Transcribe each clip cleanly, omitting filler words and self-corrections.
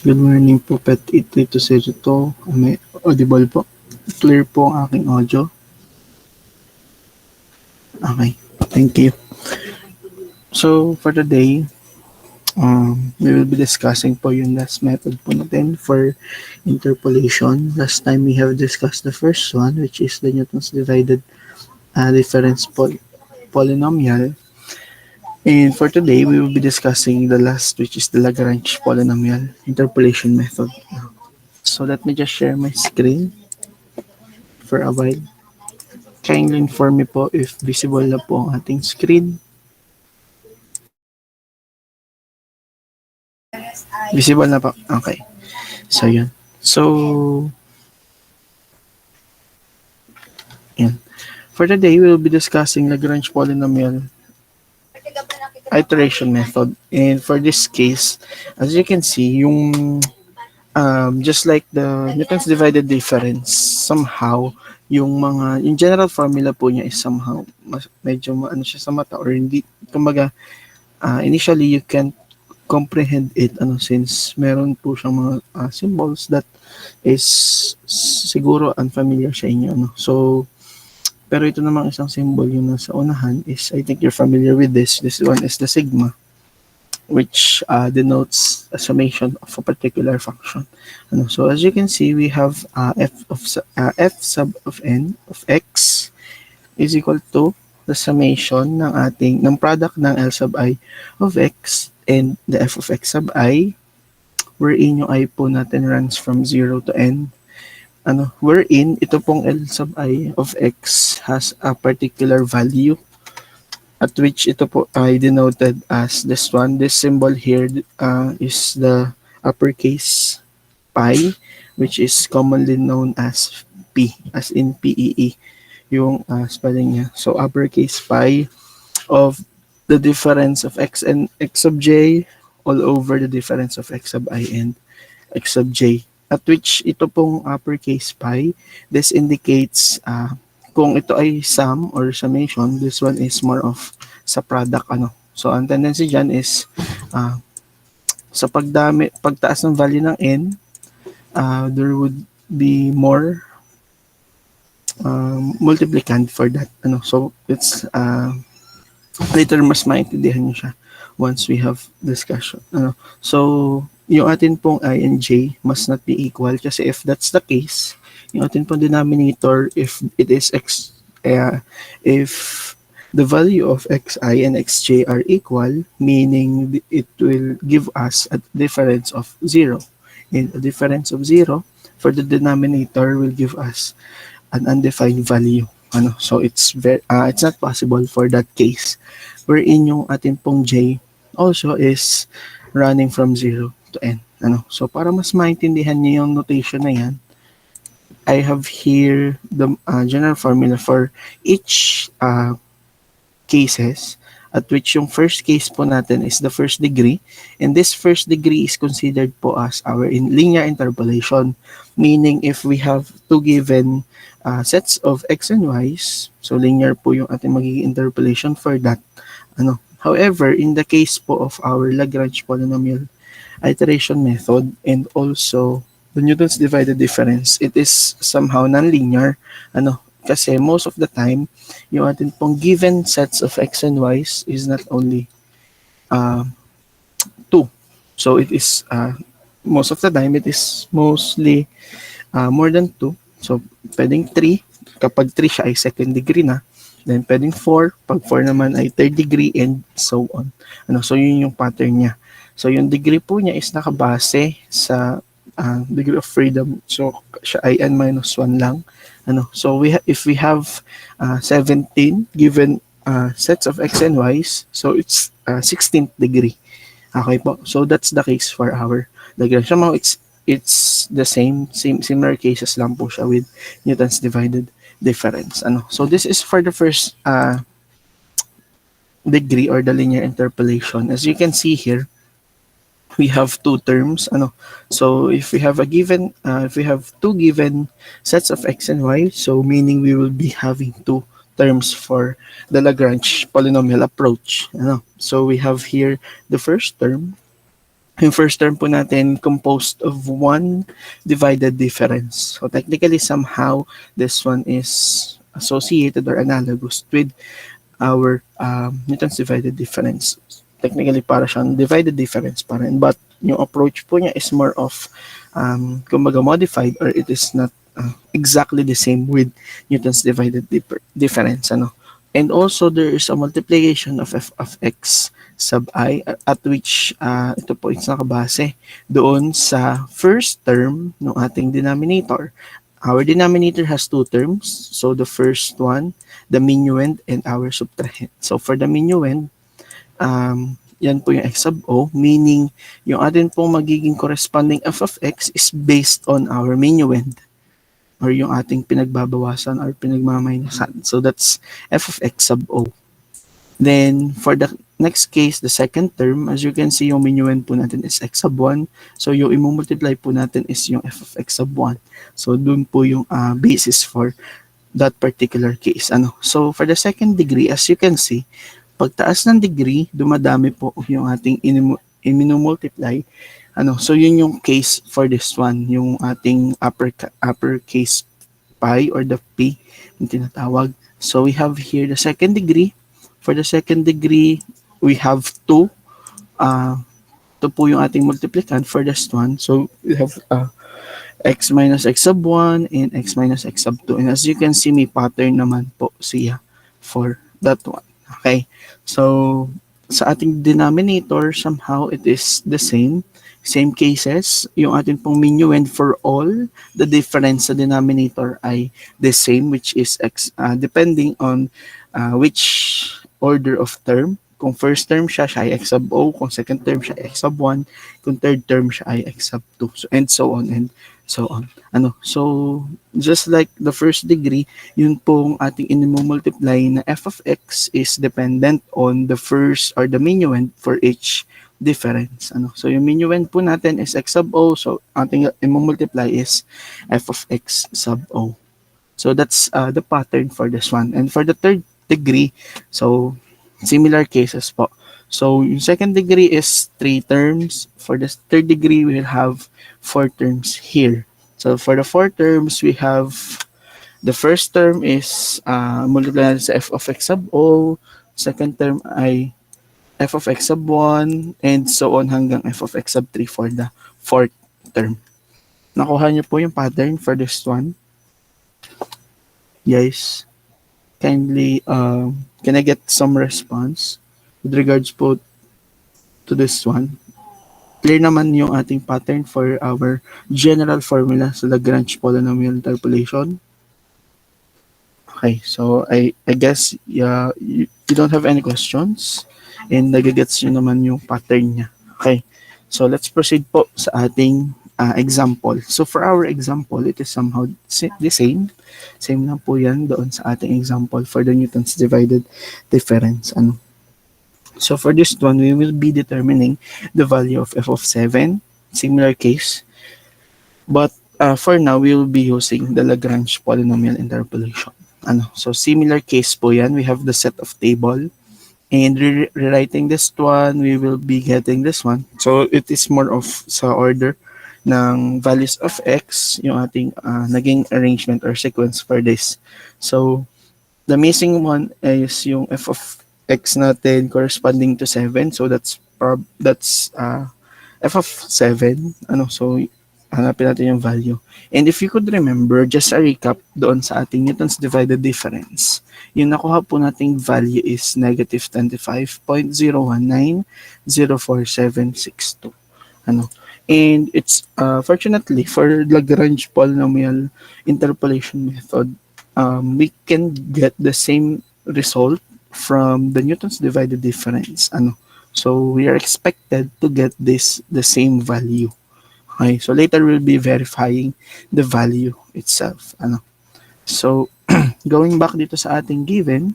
Good morning po, Pet 8320. May audible po. Clear po ang aking audio. Okay, thank you. So, for today, we will be discussing po yung last method po natin for interpolation. Last time we have discussed the first one, which is the Newton's divided difference polynomial. And for today, we will be discussing the last, which is the Lagrange polynomial interpolation method. So, let me just share my screen for a while. Kindly inform me po if visible na po ang ating screen. Visible na po. Okay. So, yun. So, yan. For today, we'll be discussing Lagrange polynomial iteration method. And for this case, as you can see, yung just like the Newton's divided difference, somehow, yung general formula po niya is somehow medyo ano siya sa mata or hindi. Kumbaga, initially you can comprehend it since meron po siyang mga symbols that is siguro unfamiliar sa inyo so pero ito namang isang symbol yung nasa unahan is I think you're familiar with this one is the sigma, which denotes a summation of a particular function. So as you can see, we have f sub of n of x is equal to the summation ng product ng L sub I of x and the f of x sub I, wherein yung I po natin runs from 0 to n. Wherein ito pong L sub I of x has a particular value at which ito po ay denoted as this one. This symbol here is the uppercase pi, which is commonly known as P, as in PEE, yung spelling niya. So, uppercase pi of the difference of x and x sub j all over the difference of x sub I and x sub j. At which ito pong uppercase pi, this indicates kung ito ay sum or summation, this one is more of sa product So ang tendency dyan is sa pagtaas ng value ng n, there would be more multiplicand for that. So it's later mas maintindihan niyo siya once we have discussion. So yung atin pong I and j must not be equal kasi if that's the case, yung atin pong denominator, if it is x, if the value of xi and xj are equal, meaning it will give us a difference of 0. And a difference of 0 for the denominator will give us an undefined value. So it's not possible for that case wherein yung atin pong j also is running from 0 to n. So para mas maintindihan niyo yung notation na yan, I have here the general formula for each cases, at which yung first case po natin is the first degree, and this first degree is considered po as our linear interpolation, meaning if we have two given sets of x and y's, so linear po yung ating magiging interpolation for that. However, in the case po of our Lagrange polynomial iteration method and also the Newton's divided difference, it is somehow non-linear. Kasi most of the time, yung atin pong given sets of x and y's is not only 2. So it is, most of the time, it is mostly more than 2. So pwedeng 3. Kapag 3 siya ay second degree na. Then pwedeng 4. Pag 4 naman ay third degree and so on. So yun yung pattern niya. So yung degree po niya is nakabase sa degree of freedom. So siya ay n-1 lang. So if we have 17 given sets of x and y's, so it's 16th degree. Okay po. So that's the case for our Lagrange. Somehow it's the similar cases lang po siya with Newton's divided difference. So this is for the first degree or the linear interpolation. As you can see here, we have two terms. So if we have if we have two given sets of x and y, so meaning we will be having two terms for the Lagrange polynomial approach. So we have here the first term Yung first term po natin composed of one divided difference. So technically somehow this one is associated or analogous with our Newton's divided difference. Technically para siyang divided difference pa rin, but yung approach po niya is more of kumbaga modified, or it is not exactly the same with Newton's divided difference, ano. And also there is a multiplication of f of x sub I at which ito po is nakabase doon sa first term ng ating denominator. Our denominator has two terms. So the first one, the minuend and our subtrahend. So for the minuend, yan po yung x sub o, meaning yung atin pong magiging corresponding f of x is based on our minuend or yung ating pinagbabawasan or pinagmamainusan. So that's f of x sub o. Then for the next case, the second term, as you can see, yung minuend po natin is x sub 1. So yung i-multiply po natin is yung f of x sub 1. So dun po yung basis for that particular case. Ano? So for the second degree, as you can see, pagtaas ng degree, dumadami po yung ating i-multiply. Ano? So yun yung case for this one, yung ating uppercase pi or the p yung tinatawag. So we have here the second degree. For the second degree, we have 2. Ito po yung ating multiplicand for this one. So we have x minus x sub 1 and x minus x sub 2. And as you can see, may pattern naman po siya for that one. Okay? So sa ating denominator, somehow it is the same. Same cases. Yung ating pong minuend for all, the difference sa denominator ay the same, which is x, depending on which order of term. Kung first term siya ay x sub o, kung second term siya ay x sub 1, kung third term siya ay x sub 2, so, and so on and so on. Ano? So, just like the first degree, yun pong ating inimultiply na f of x is dependent on the first or the minuend for each difference. Ano? So, yung minuend po natin is x sub o, so ating imumultiply is f of x sub o. So, that's the pattern for this one. And for the third degree, so similar cases po. So yung second degree is 3 terms. For the third degree, we will have 4 terms here. So for the 4 terms, we have the first term is multiply natin sa f of x sub o. Second term ay f of x sub 1 and so on hanggang f of x sub 3 for the fourth term. Nakuha niyo po yung pattern for this one. Yes. Kindly, can I get some response with regards po to this one? Clear naman yung ating pattern for our general formula sa Lagrange polynomial interpolation. Okay, so I guess you don't have any questions and nagagets nyo naman yung pattern niya. Okay, so let's proceed po sa ating example. So for our example, it is somehow the same. Same lang po yan doon sa ating example for the Newton's divided difference. Ano? So for this one, we will be determining the value of f of 7. Similar case. But for now, we will be using the Lagrange polynomial interpolation. Ano? So similar case po yan. We have the set of table. And rewriting this one, we will be getting this one. So it is more of sa order ng values of x, yung ating naging arrangement or sequence for this. So, the missing one is yung f of x natin corresponding to 7. So, that's f of 7. Ano, so, hanapin natin yung value. And if you could remember, just a recap doon sa ating Newton's divided difference, yung nakuha po nating value is negative 25.019044762. Ano, and it's fortunately for Lagrange polynomial interpolation method, we can get the same result from the Newton's divided difference. Ano, so we are expected to get the same value. Okay, so later we'll be verifying the value itself. Ano, so going back dito sa ating given,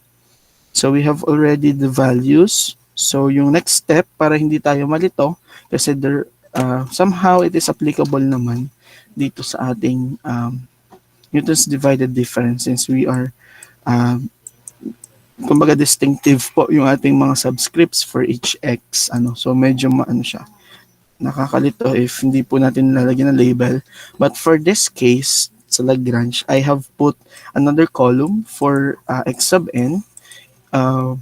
so we have already the values. So yung next step para hindi tayo malito kasi there somehow it is applicable naman dito sa ating Newton's divided difference since we are kumbaga distinctive po yung ating mga subscripts for each x. Ano, so medyo maano siya. Nakakalito if hindi po natin lalagyan ng label. But for this case, sa Lagrange, I have put another column for x sub n, uh,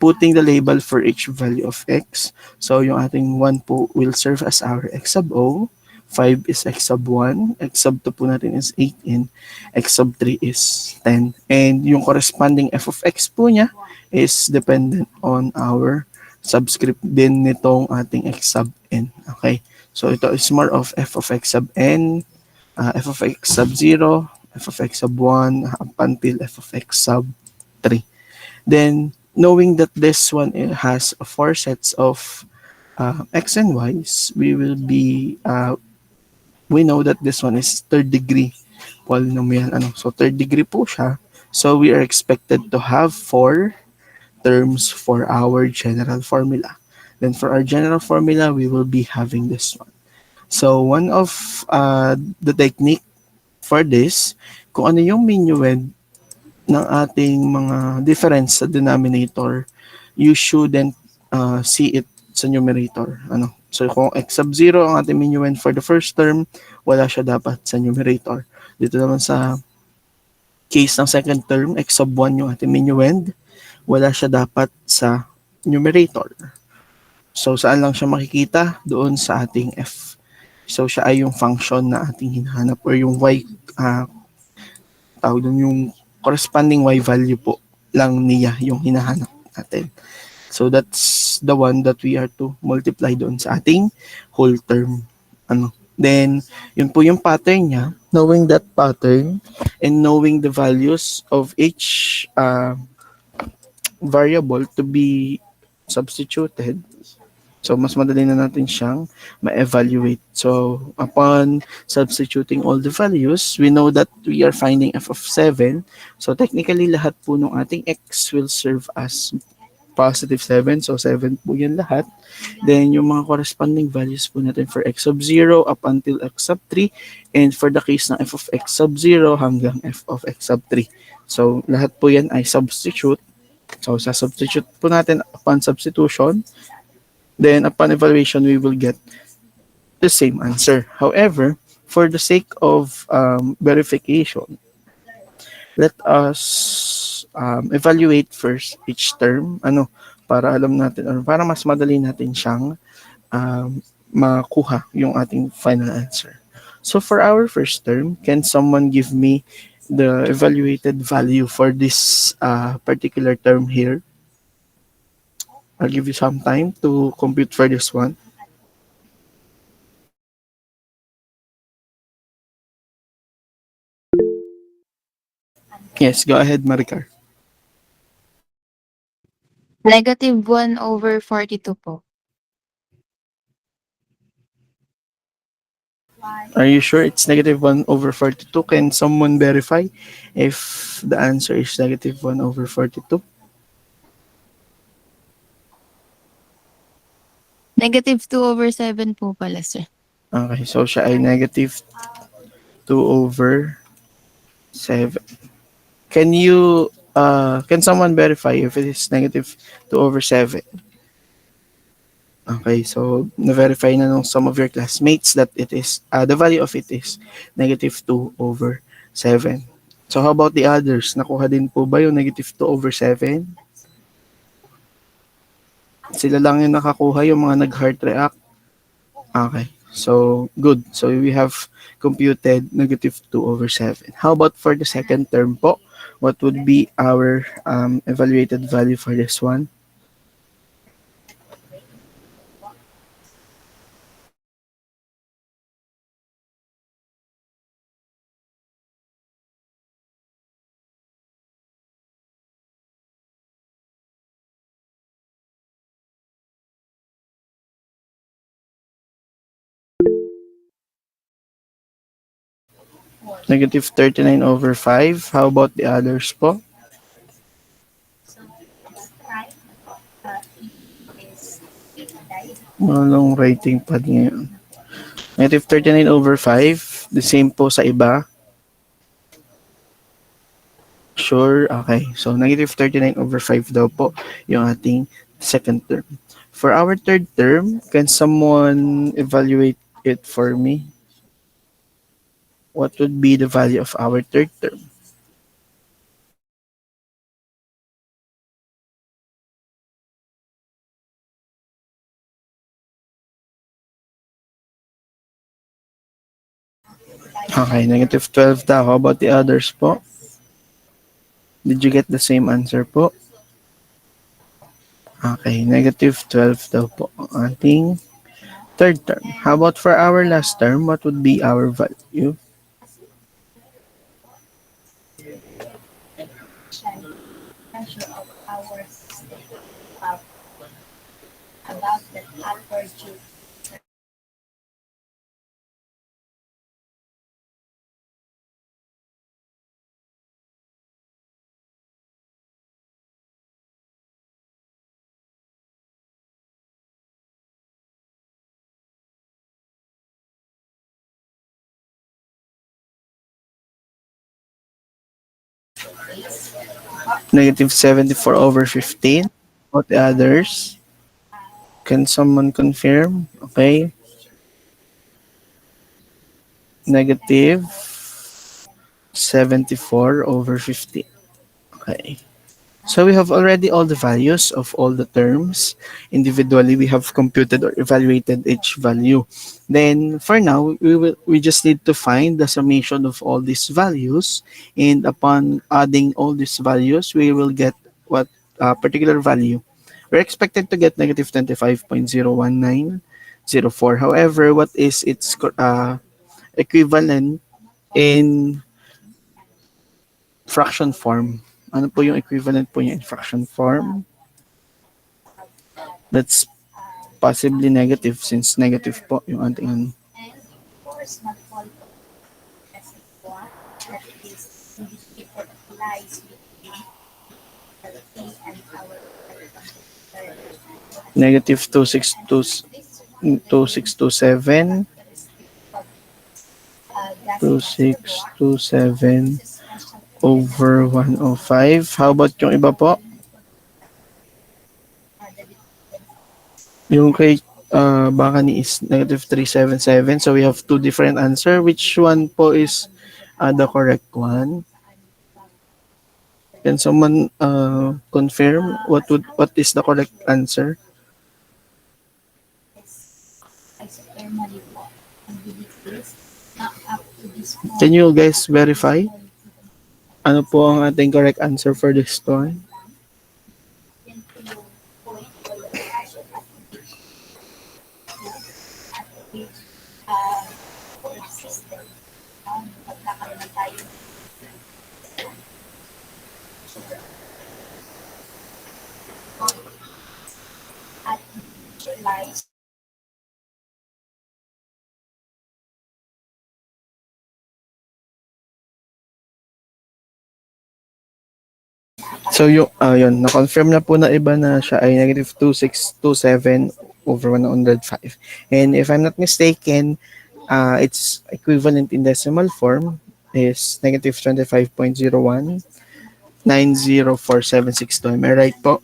putting the label for each value of x. So yung ating 1 po will serve as our x sub o, 5 is x sub 1, x sub 2 po natin is 8, and x sub 3 is 10. And yung corresponding f of x po niya is dependent on our subscript din nitong ating x sub n. Okay? So ito is more of f of x sub n, f of x sub 0, f of x sub 1, up until f of x sub 3. Then, knowing that this one has four sets of x and y's, we know that this one is third degree polynomial. So, third degree po siya. So, we are expected to have four terms for our general formula. Then, for our general formula, we will be having this one. So, one of the technique for this, kung ano yung minuend ng ating mga difference sa denominator, you shouldn't see it sa numerator. So kung x sub 0 ang ating minuend for the first term, wala siya dapat sa numerator. Dito naman sa case ng second term, x sub 1 yung ating minuend, wala siya dapat sa numerator. So saan lang siya makikita? Doon sa ating f. So siya ay yung function na ating hinahanap, or yung y, tawag doon yung corresponding y value po lang niya yung hinahanap natin. So that's the one that we are to multiply doon sa ating whole term. Then, yun po yung pattern niya. Knowing that pattern and knowing the values of each variable to be substituted, so mas madali na natin siyang ma-evaluate. So upon substituting all the values, we know that we are finding f of 7. So technically, lahat po ng ating x will serve as positive 7. So 7 po yan lahat. Then yung mga corresponding values po natin for x sub 0 up until x sub 3. And for the case ng f of x sub 0 hanggang f of x sub 3. So lahat po yan ay substitute. So sa substitute po natin upon substitution, then upon evaluation, we will get the same answer. However, for the sake of verification, let us evaluate first each term, para alam natin, or para mas madali natin siyang makuha yung ating final answer. So for our first term, can someone give me the evaluated value for this particular term here? I'll give you some time to compute for this one. Yes, go ahead, Maricar. Negative 1 over 42 po. Are you sure it's negative 1 over 42? Can someone verify if the answer is negative 1 over 42? Negative 2 over 7 po pala, sir. Okay, so siya ay negative 2 over 7. Can someone verify if it is negative 2 over 7? Okay, so na-verify na ng some of your classmates that it is, the value of it is negative 2 over 7. So how about the others? Nakuha din po ba yung negative 2 over 7? Sila lang yung nakakuha, yung mga nag-heart react. Okay, so good. So we have computed negative 2 over 7. How about for the second term po? What would be our evaluated value for this one? Negative 39 over 5. How about the others po? Walang writing pad ngayon. Negative 39 over 5. The same po sa iba. Sure, okay. So negative 39 over 5 daw po yung ating second term. For our third term, can someone evaluate it for me? What would be the value of our third term? Okay, negative 12 daw. How about the others po? Did you get the same answer po? Okay, negative 12 daw po ang ating third term. How about for our last term? What would be our value? Negative 74 over 15. What the others? Can someone confirm? Okay. Negative 74 over 15. Okay. So we have already all the values of all the terms. Individually, we have computed or evaluated each value. Then for now, we just need to find the summation of all these values. And upon adding all these values, we will get what particular value. We're expected to get negative 25.01904. However, what is its equivalent in fraction form? Ano po yung equivalent po niya in fraction form? That's possibly negative since negative po yung ating ano. Negative 2627 2627 over 105. How about yung iba po? Yung kay baka ni is negative 377. So we have two different answer. Which one po is the correct one? Can someone confirm what is the correct answer? Can you guys verify? Ano po ang ating correct answer for this one? So yun, na-confirm na po na iba na siya ay negative 2627 over 105. And if I'm not mistaken, its equivalent in decimal form is negative 25.01904762. Am I right po?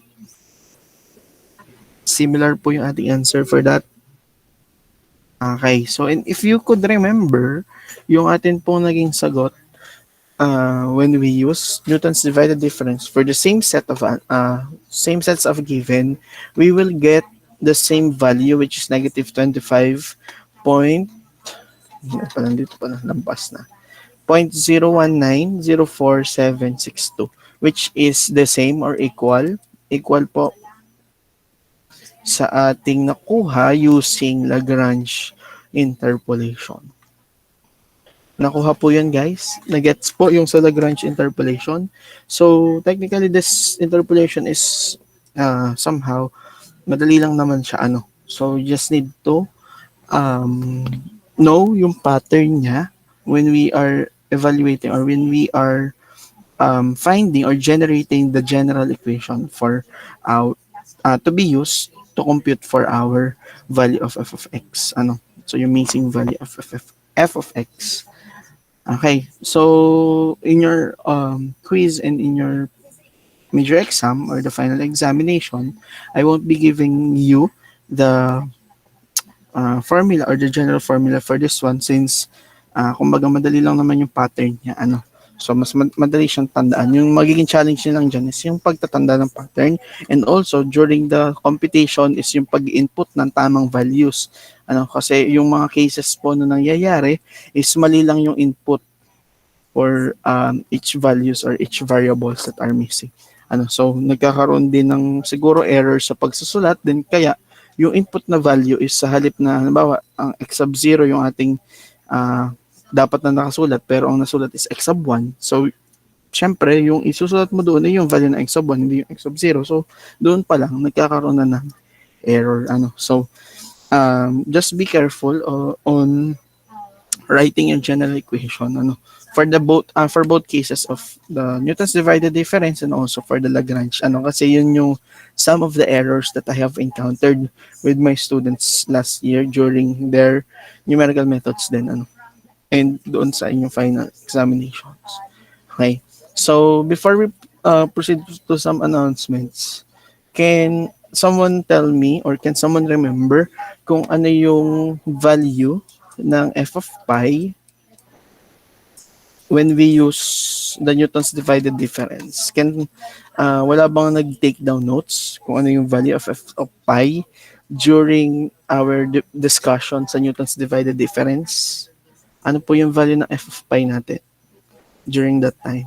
Similar po yung ating answer for that. Okay, so and if you could remember, yung atin pong naging sagot when we use Newton's divided difference for the same sets of given, we will get the same value which is negative 25 point dito pala lampas na 0.0190472, which is the same or equal po sa ating nakuha using Lagrange interpolation. Nakuha po yun, guys. Nagets po yung sa Lagrange interpolation. So, technically, this interpolation is somehow, madali lang naman siya. So, you just need to know yung pattern niya when we are evaluating or when we are finding or generating the general equation for to be used to compute for our value of f of x. So, yung missing value of f of x. Okay, so in your quiz and in your major exam or the final examination, I won't be giving you the formula or the general formula for this one, since kumbaga madali lang naman yung pattern niya, ano. So mas madali siyang tandaan. Yung magiging challenge niya lang dyan is yung pagtatanda ng pattern, and also during the computation is yung pag-input ng tamang values. Ano, kasi yung mga cases po na nangyayari is mali lang yung input for each values or each variables that are missing. Ano, so nagkakaroon din ng siguro error sa pagsusulat din, kaya yung input na value is sa halip na halimbawa ang x sub 0 yung ating ah, dapat na nakasulat, pero ang nasulat is x sub 1. So syempre yung isusulat mo doon ay yung value ng x sub 1, hindi yung x sub 0. So doon pa lang nagkakaroon na ng error, ano. So just be careful on writing your general equation, ano, for both cases of the Newton's divided difference and also for the Lagrange, ano, kasi yun yung some of the errors that I have encountered with my students last year during their numerical methods din, ano, and doon sa inyong final examinations. Okay, so before we proceed to some announcements, can someone tell me or can someone remember kung ano yung value ng f of pi when we use the Newton's divided difference? Wala bang nag-take down notes kung ano yung value of f of pi during our discussion sa Newton's divided difference? Ano po yung value ng f of pi natin during that time?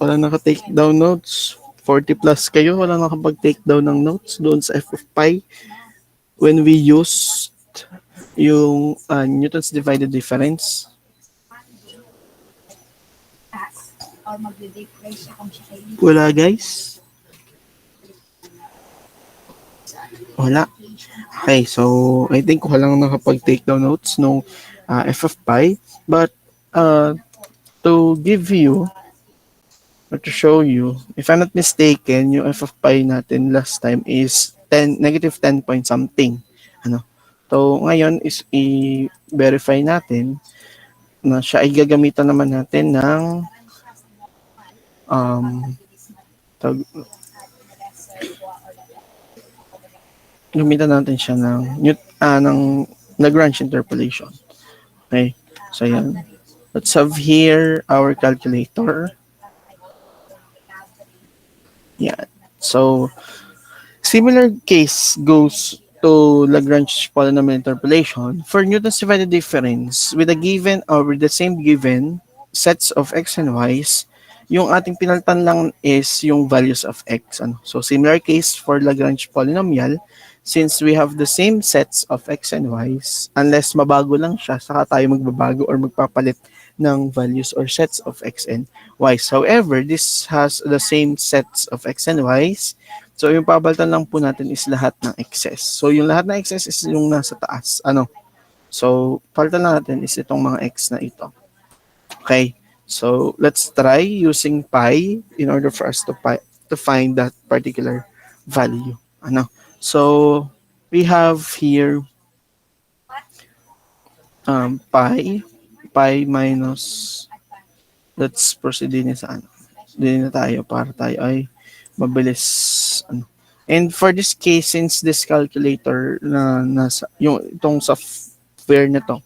Wala naka-take down notes? 40 plus kayo, wala nakapag-take down ng notes doon sa f of pi when we used yung Newton's divided difference? Wala, guys? Wala. Okay, so I think walang nakapag-take down notes no f of pi. But to give you or to show you, if I'm not mistaken, yung f of pi natin last time is -10 point something. Ano? So ngayon is i-verify natin na siya ay gagamitan naman natin ng gamitan natin siya ng Lagrange interpolation. Okay? So yan. Let's have here our calculator. Yeah. So similar case goes to Lagrange polynomial interpolation for Newton's divided difference with a given or with the same given sets of x and y's. Yung ating pinalitan lang is yung values of x. Ano? So similar case for Lagrange polynomial, since we have the same sets of x and y's, unless mabago lang siya, saka tayo magbabago or magpapalit ng values or sets of x and y's. However, this has the same sets of x and y's. So yung papalitan lang po natin is lahat ng excess. So yung lahat ng excess is yung nasa taas. Ano? So palitan lang natin is itong mga x na ito. Okay? So let's try using pi in order for us to find that particular value. Ano? So we have here pi minus, let's proceed din sa ano. Din na tayo para tayo ay mabilis, ano. And for this case, since this calculator na nasa yung itong software na to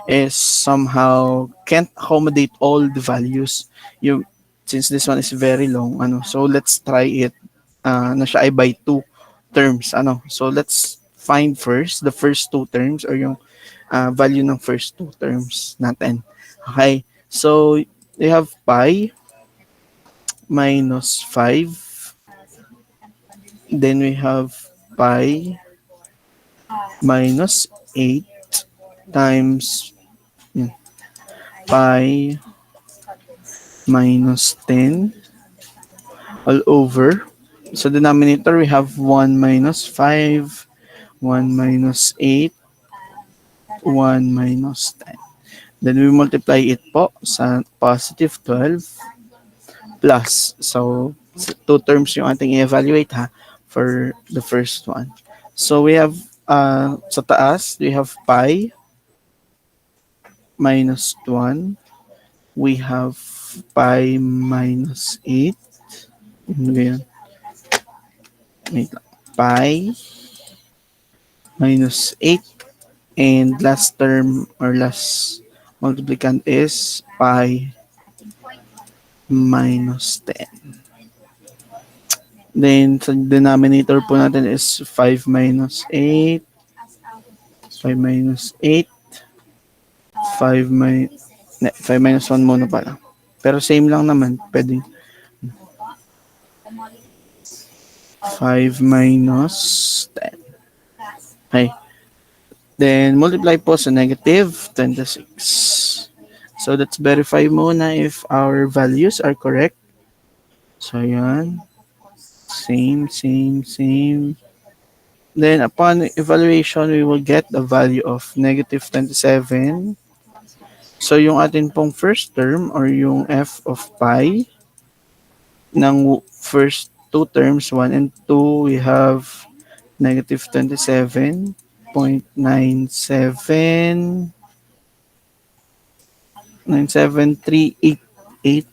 is somehow can't accommodate all the values, you since this one is very long, ano, so let's try it na siya ay by two terms, ano. So let's find first the first two terms or yung value ng first two terms natin. Okay, so we have pi minus 5, then we have pi minus 8 times pi minus 10 all over. So denominator, we have 1 minus 5, 1 minus 8, 1 minus 10. Then we multiply it po sa positive 12 plus. So two terms yung ating i-evaluate ha for the first one. So we have sa taas, we have pi minus 1. We have pi minus 8. Ano ba yan? Wait lang. Pi minus 8. And last term or last multiplicand is pi minus 10. Then, sa denominator po natin is 5 minus 8. 5 minus 8. 5 minus 1 muna pala. Pero same lang naman. Pwede. 5 minus 10. Okay. Then, multiply po sa negative 26. So, let's verify muna if our values are correct. So, yan. Same, same, same. Then, upon evaluation, we will get the value of negative 27. So, yung atin pong first term or yung f of pi ng first two terms, 1 and 2, we have negative 27.97 97388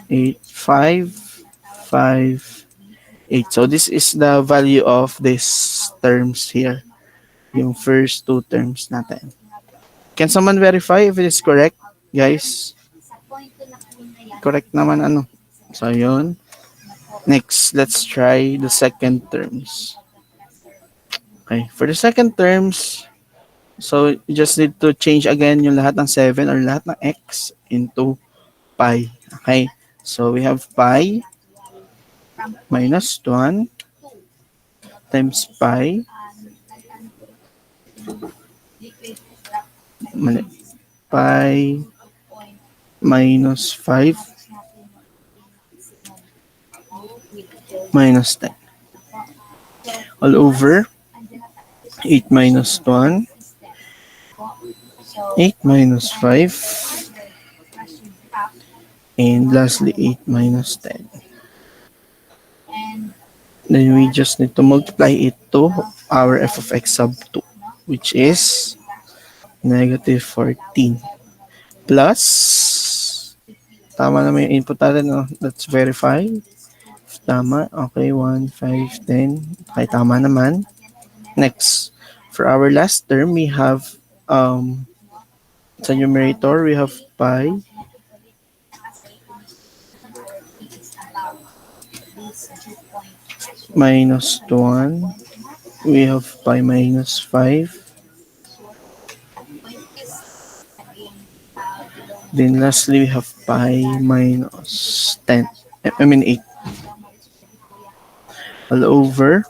8558. So this is the value of these terms here. Yung first two terms natin. Can someone verify if it is correct, guys? Correct naman ano. So yun. Next, let's try the second terms. Okay, for the second terms, so you just need to change again yung lahat ng 7 or lahat ng x into pi. Okay, so we have pi minus 1 times pi pi minus 5 minus 10 all over 8 minus 1 8 minus 5 and lastly 8 minus 10. Then we just need to multiply it to our f of x sub 2, which is negative 14 plus, tama naman yung input natin, no? Let's verify. Tama, okay, 1, 5, 10. Okay, tama naman. Next, for our last term, we have, sa numerator, we have pi minus 1. We have pi minus 5. Then lastly, we have pi minus 10. I mean 8. All over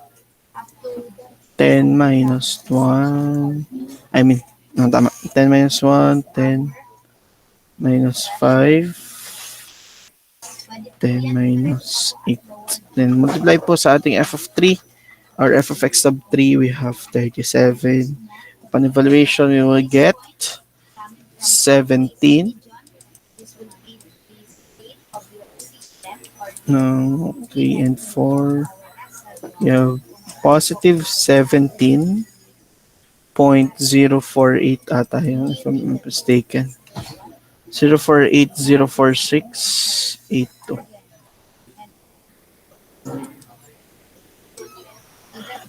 10 minus 1. I mean, no, tama. 10 minus 1, 10 minus 5, 10 minus 8. Then multiply po sa ating f of 3 or f of x sub 3, we have 37. Upon evaluation, we will get 17. No, 3 and 4. We have positive 17.048 ata yun, if I'm not mistaken. 048,046,82.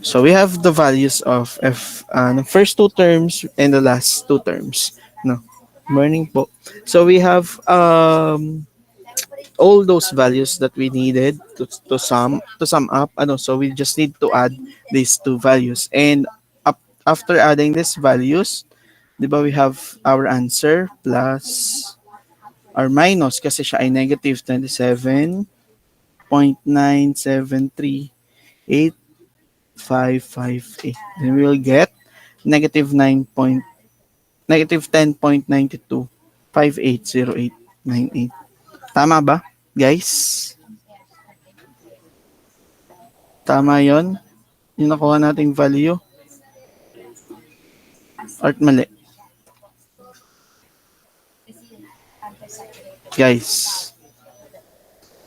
So we have the values of f, the first two terms and the last two terms. No, morning po. So we have all those values that we needed to sum up. So we just need to add these two values, and after adding these values, di ba, we have our answer plus or minus kasi siya ay negative 27.9738558. Then we will get negative 10.92580898. Tama ba, guys? Tama yon, yung nakuha nating value? Or mali? Guys,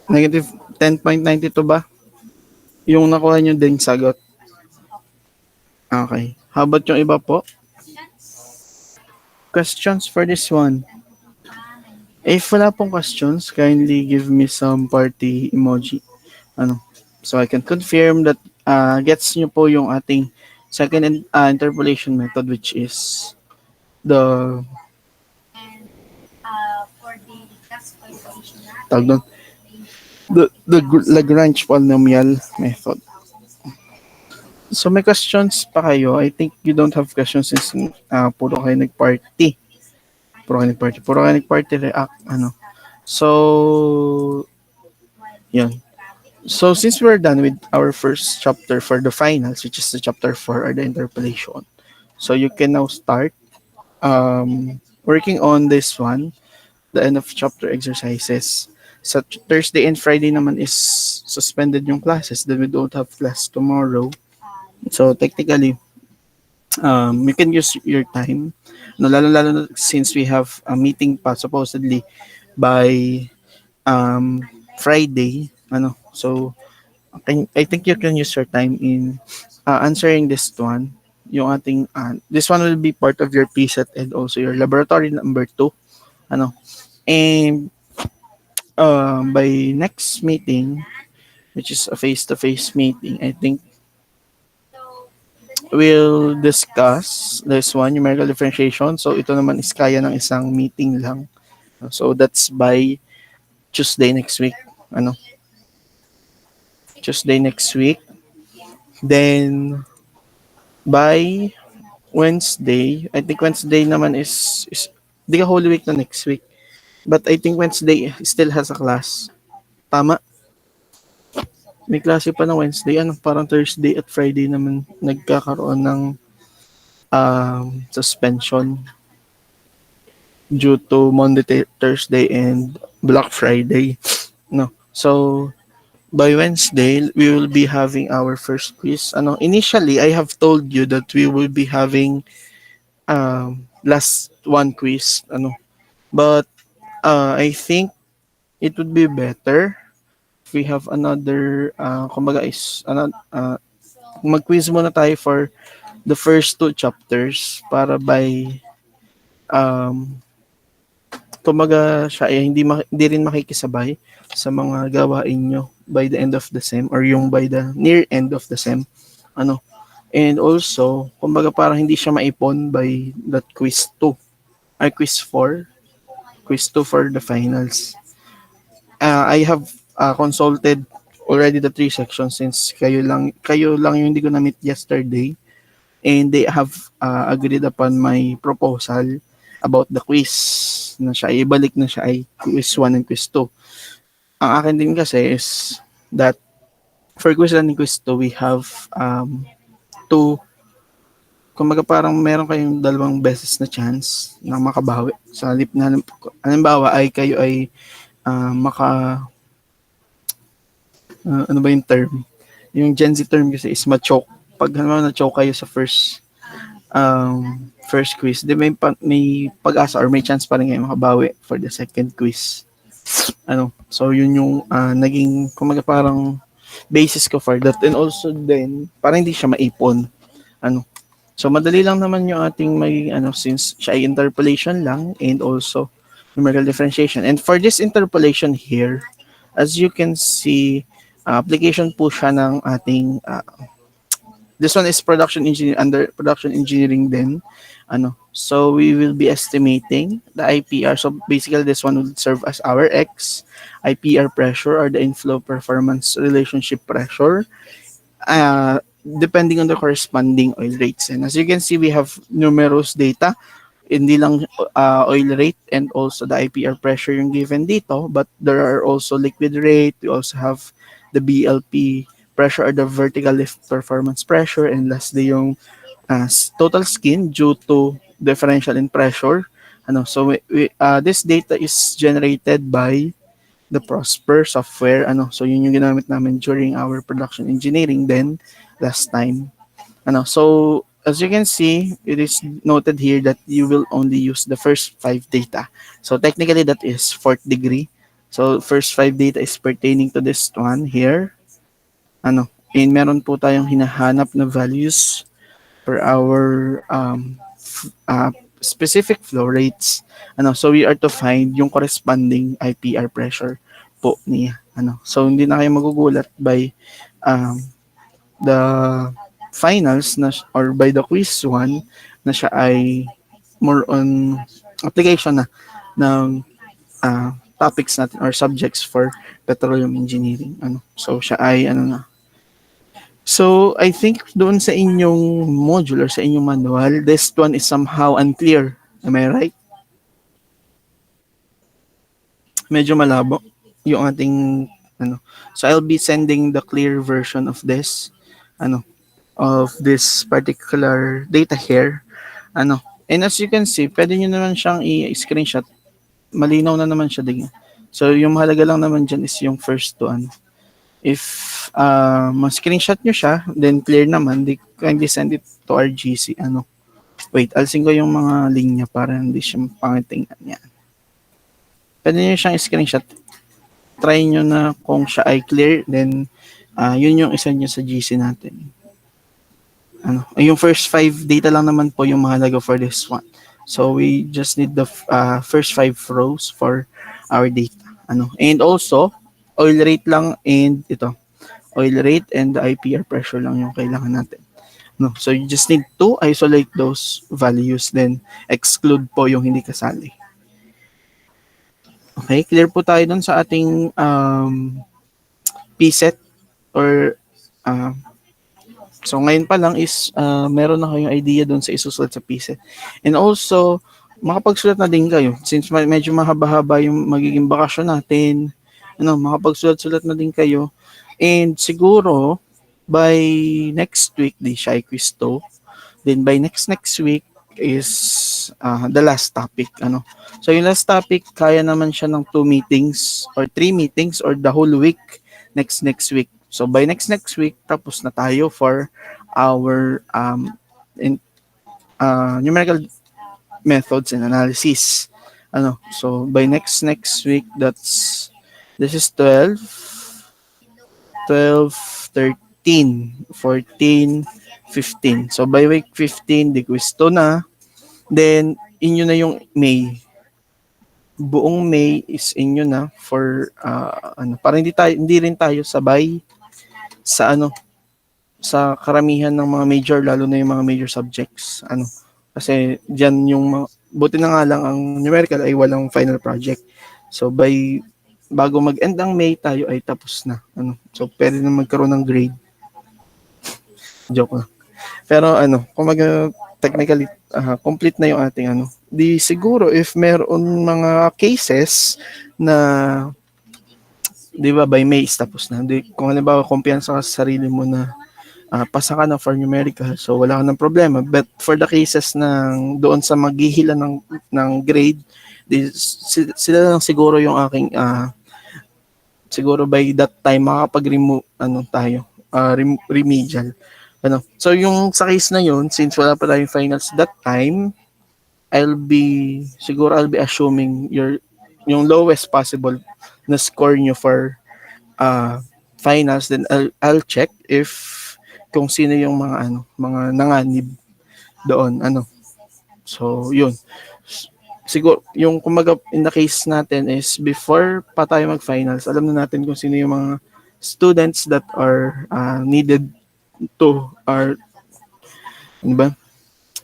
negative 10.92 ba? Yung nakuha nyo din sagot. Okay. How about yung iba po? Questions for this one? If wala pong questions, kindly give me some party emoji. Ano, so I can confirm that gets nyo po yung ating second interpolation method, which is the tawag doon, the Lagrange polynomial method. So may questions pa kayo? I think you don't have questions since puro kayo nag-party. Puro kayo nag-party react. Ano. So, yun. So since we're done with our first chapter for the finals, which is the chapter 4 or the interpolation, so you can now start working on this one, the end of chapter exercises. Sa Thursday and Friday naman is suspended yung classes, then we don't have class tomorrow. So technically, you can use your time. No, lalo-lalo na since we have a meeting pa supposedly by Friday. Ano, so I think you can use your time in answering this one. Yung ating, this one will be part of your PSET and also your laboratory number 2. Ano, and by next meeting, which is a face-to-face meeting, I think we'll discuss this one, numerical differentiation. So ito naman is kaya ng isang meeting lang. So that's by Tuesday next week. Ano, Tuesday next week. Then by Wednesday, I think Wednesday naman is di ka Holy Week na next week. But I think Wednesday still has a class. Tama? May klase pa ng Wednesday. Ano, parang Thursday at Friday naman nagkakaroon ng suspension due to Monday, Thursday, and Black Friday. No. So, by Wednesday, we will be having our first quiz. Ano, initially, I have told you that we will be having last one quiz. Ano, but I think it would be better if we have another, kumbaga is, mag-quiz muna tayo for the first two chapters para by um, kumbaga siya ay hindi rin makikisabay sa mga gawain nyo by the end of the sem or yung by the near end of the sem. Ano, and also kumbaga parang hindi siya maipon by that quiz 2 or quiz 2 for the finals. I have consulted already the three sections since kayo lang yung hindi ko na meet yesterday, and they have agreed upon my proposal about the quiz na siya ibalik na siya ay quiz 1 and quiz 2. Ang akin din kasi is that for quiz 1 and quiz 2 we have two, kumbaga parang meron kayong dalawang beses na chance na makabawi. Sa halip na halimbawa ay kayo ay ano ba yung term? Yung Gen Z term kasi is ma-choke. Pag na-choke kayo sa first quiz, di may pag-asa or may chance pa rin kayo makabawi for the second quiz. Ano, so yun yung naging kumaga parang basis ko for that, and also then parang hindi siya maipon. Ano, so madali lang naman yung ating magiging since siya ay interpolation lang and also numerical differentiation. And for this interpolation here, as you can see, application po siya ng ating this one is production engineering, under production engineering din. So we will be estimating the IPR. So basically this one will serve as our X, IPR pressure or the inflow performance relationship pressure, depending on the corresponding oil rates. And as you can see, we have numerous data, hindi lang oil rate and also the IPR pressure yung given dito, but there are also liquid rate. We also have the BLP pressure or the vertical lift performance pressure, and lastly yung total skin due to differential in pressure. So this data is generated by the Prosper software. So yun yung ginamit namin during our production engineering then last time. So as you can see, it is noted here that you will only use the first 5 data. So technically that is 4th degree. So first 5 data is pertaining to this one here. And meron po tayong hinahanap na values for our specific flow rates. So we are to find yung corresponding IPR pressure po niya. So hindi na kayo magugulat by um, the finals or by the quiz 1 na siya ay more on application na ng topics natin or subjects for petroleum engineering. So siya ay na. So I think doon sa inyong module or sa inyong manual, this one is somehow unclear. Am I right? Medyo malabo yung ating So I'll be sending the clear version of this of this particular data here. And as you can see, pwede nyo naman siyang i-screenshot. Malinaw na naman siya din. So yung mahalaga lang naman dyan is yung first one. If ma-screenshot nyo siya, then clear naman, kindly send it to our GC. Wait, alsin ko yung mga linya para hindi siya pangitingnan yan. Pwede nyo siyang screenshot. Try nyo na kung siya ay clear, then yun yung isa nyo sa GC natin. Yung first 5 data lang naman po yung mahalaga for this one. So we just need the first 5 rows for our data. And also, oil rate lang and oil rate and the IPR pressure lang yung kailangan natin. So you just need to isolate those values, then exclude po yung hindi kasali. Okay, clear po tayo dun sa ating PSET or so ngayon pa lang is meron na kayong idea dun sa isusulat sa PSET. And also, makapagsulat na din kayo since medyo mahaba-haba yung magiging bakasyon natin. Makapagsulat-sulat na din kayo. And siguro, by next week, di siya quiz to. Then by next week is the last topic. So yung last topic, kaya naman siya ng 2 meetings or 3 meetings or the whole week next week. So by next week, tapos na tayo for our numerical methods and analysis. So by next week, this is 12, 13, 14, 15. So by week 15, di quiz to na. Then, inyo na yung May. Buong May is inyo na for, para hindi rin tayo sabay sa sa karamihan ng mga major, lalo na yung mga major subjects. Kasi diyan yung buti na nga lang ang numerical ay walang final project. So bago mag-end ang May, tayo ay tapos na. So pwede na magkaroon ng grade. Joke lang. Pero kung technically complete na yung ating di siguro if meron mga cases na di ba by May is tapos na. Kung halimbawa kumpiyansa ka sa sarili mo na pasa ka na for numerical, so wala ka ng problema. But for the cases ng doon sa maghihila ng grade, sila lang siguro yung aking siguro by that time makakapag-remove tayo remedial. So yung sa case na yun, since wala pa tayong finals that time, I'll be assuming yung lowest possible na score nyo for finals, then I'll check if kung sino yung mga nanganib doon. So yun, siguro yung kumaga in the case natin is before pa tayo mag-finals, alam na natin kung sino yung mga students that are needed to or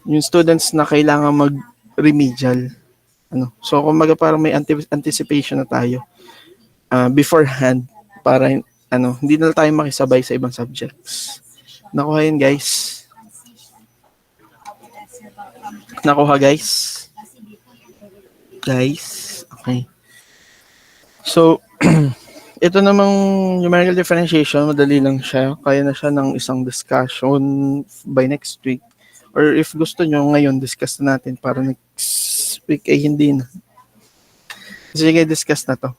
yung students na kailangan mag-remedial. So kumaga parang may anticipation na tayo beforehand para hindi na tayo makisabay sa ibang subjects. Nakuha yun, guys. Nakuha, guys. Okay. So, ito namang numerical differentiation, madali lang siya. Kaya na siya ng isang discussion by next week. Or if gusto nyo, ngayon, discuss na natin para next week ay hindi na. Sige, discuss na to.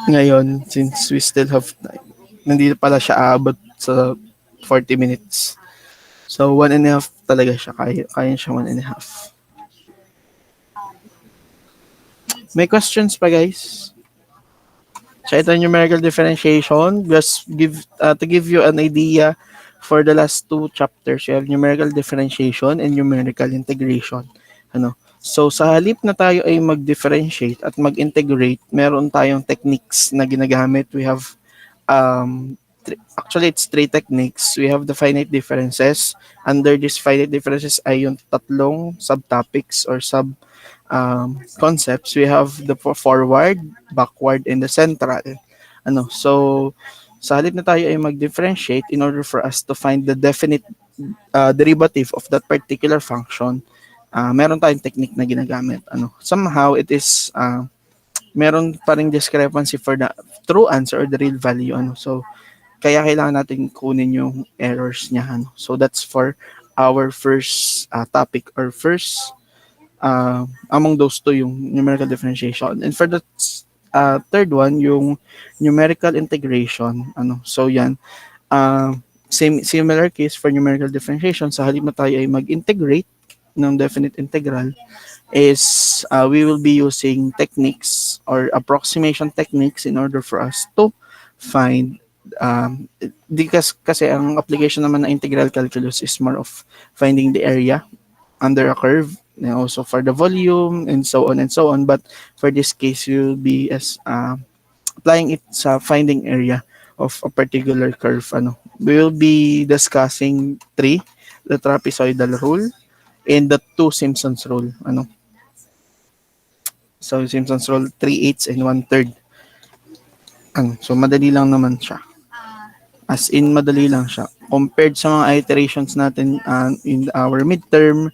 Ngayon, since we still have time. Nandito pala siya aabot sa 40 minutes. So, 1.5 talaga siya. Kaya siya 1.5. May questions pa, guys? So, ito numerical differentiation. Just to give you an idea for the last two chapters, you have numerical differentiation and numerical integration. Ano? So sa halip na tayo ay mag-differentiate at mag-integrate, meron tayong techniques na ginagamit. We have actually it's three techniques. We have the finite differences. Under these finite differences ay yung tatlong subtopics or sub concepts. We have the forward, backward, and the central. So sa halip na tayo ay mag-differentiate in order for us to find the definite derivative of that particular function, meron tayong technique na ginagamit. Somehow it is meron pa ring discrepancy for the true answer or the real value. So kaya kailangan natin kunin yung errors niya. So that's for our first topic or first among those two, yung numerical differentiation. And for the third one, yung numerical integration. So yan, similar case for numerical differentiation. Sa halip na tayo ay mag-integrate ng definite integral, is we will be using techniques or approximation techniques in order for us to find kasi ang application naman ng integral calculus is more of finding the area under a curve, and also for the volume and so on and so on. But for this case, you'll be as applying it sa finding area of a particular curve. We will be discussing three: the trapezoidal rule and the two Simpsons rule. So Simpsons rule 3/8 and 1/3. So madali lang naman siya. As in, madali lang siya. Compared sa mga iterations natin in our midterm,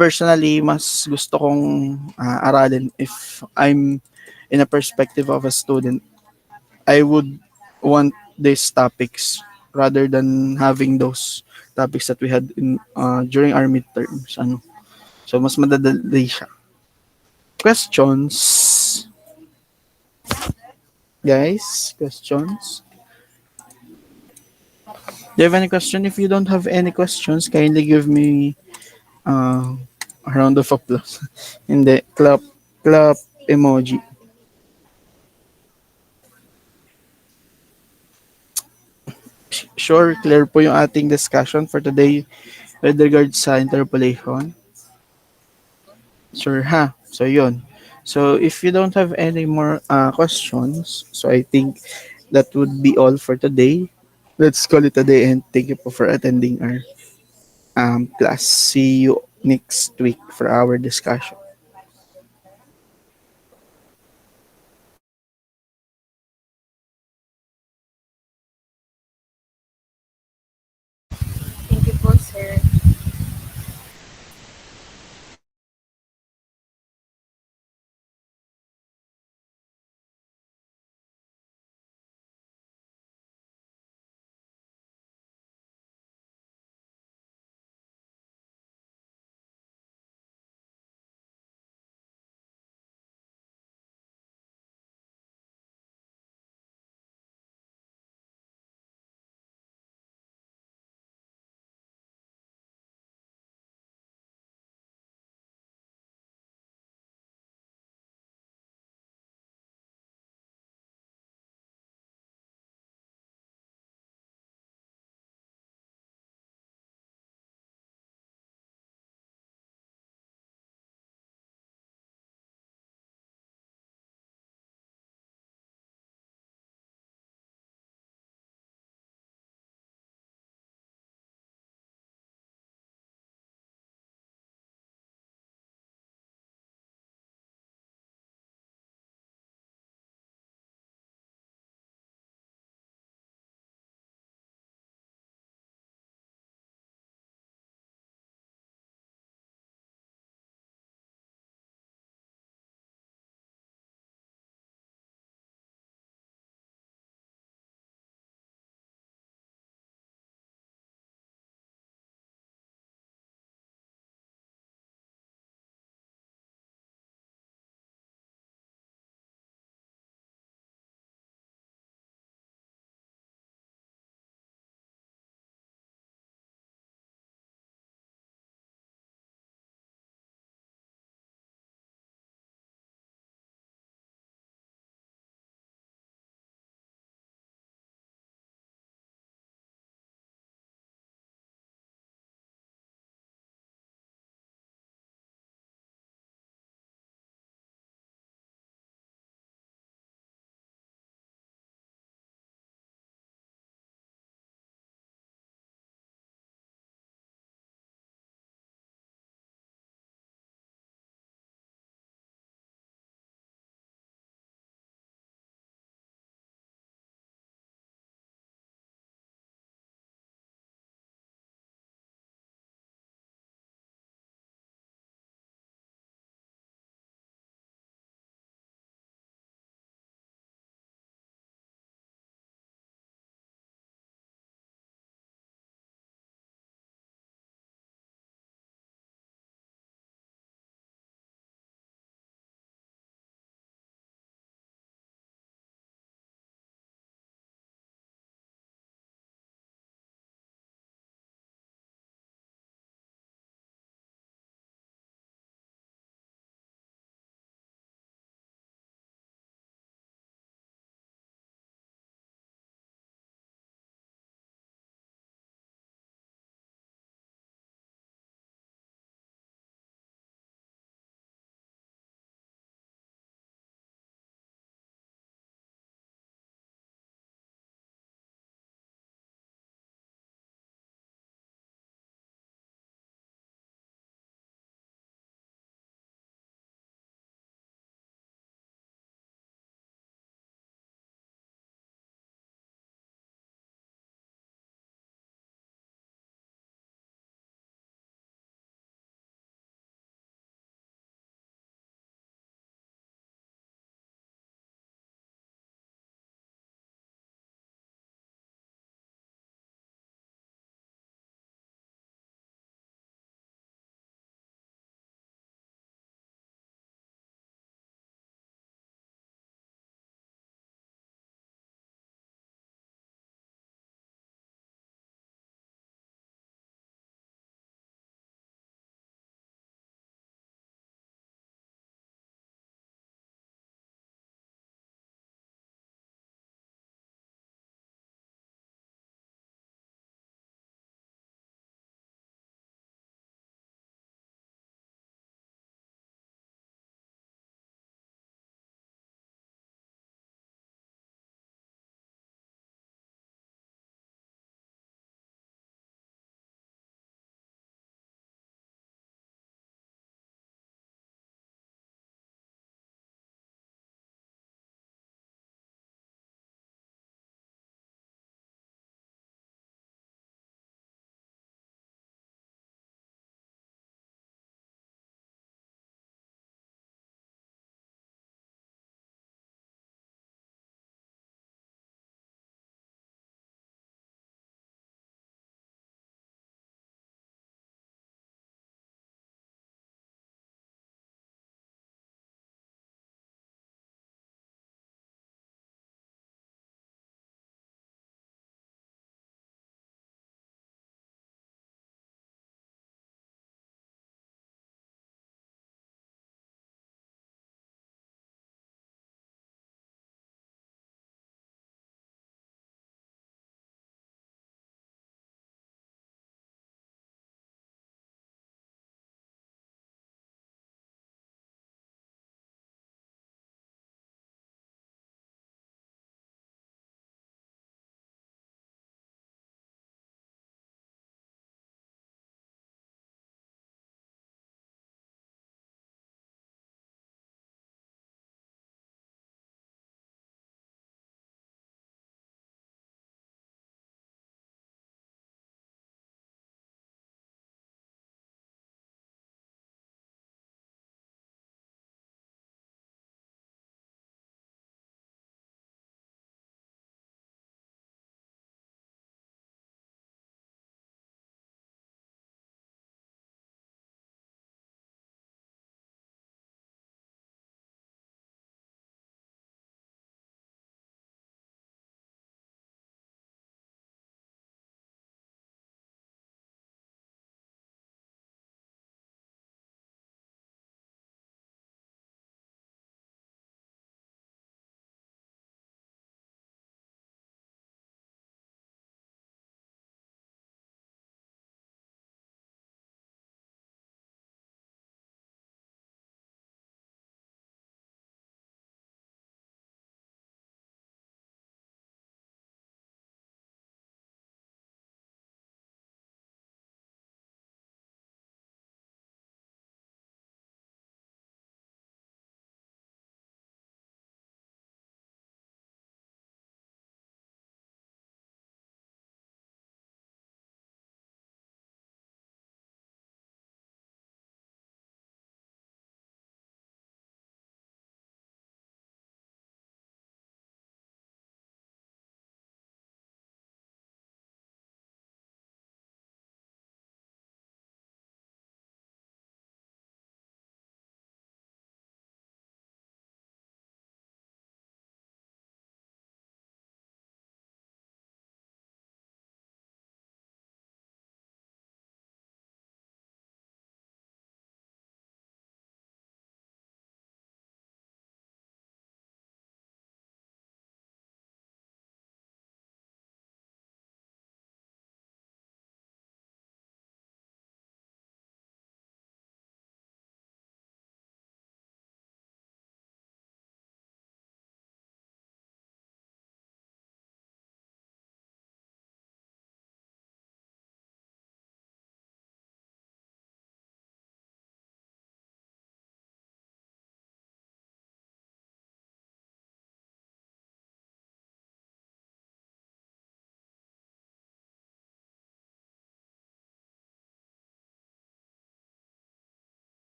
personally, mas gusto kong aralin if I'm in a perspective of a student. I would want these topics rather than having those topics that we had in during our midterms. So, mas madadali siya. Questions? Guys, questions? Do you have any question? If you don't have any questions, kindly give me a round of applause. Hindi, clap emoji. Sure, clear po yung ating discussion for today with regards sa interpolation. Sure, ha? So, yun. So, if you don't have any more questions, so I think that would be all for today. Let's call it a day, and thank you po for attending our class. See you next week for our discussion.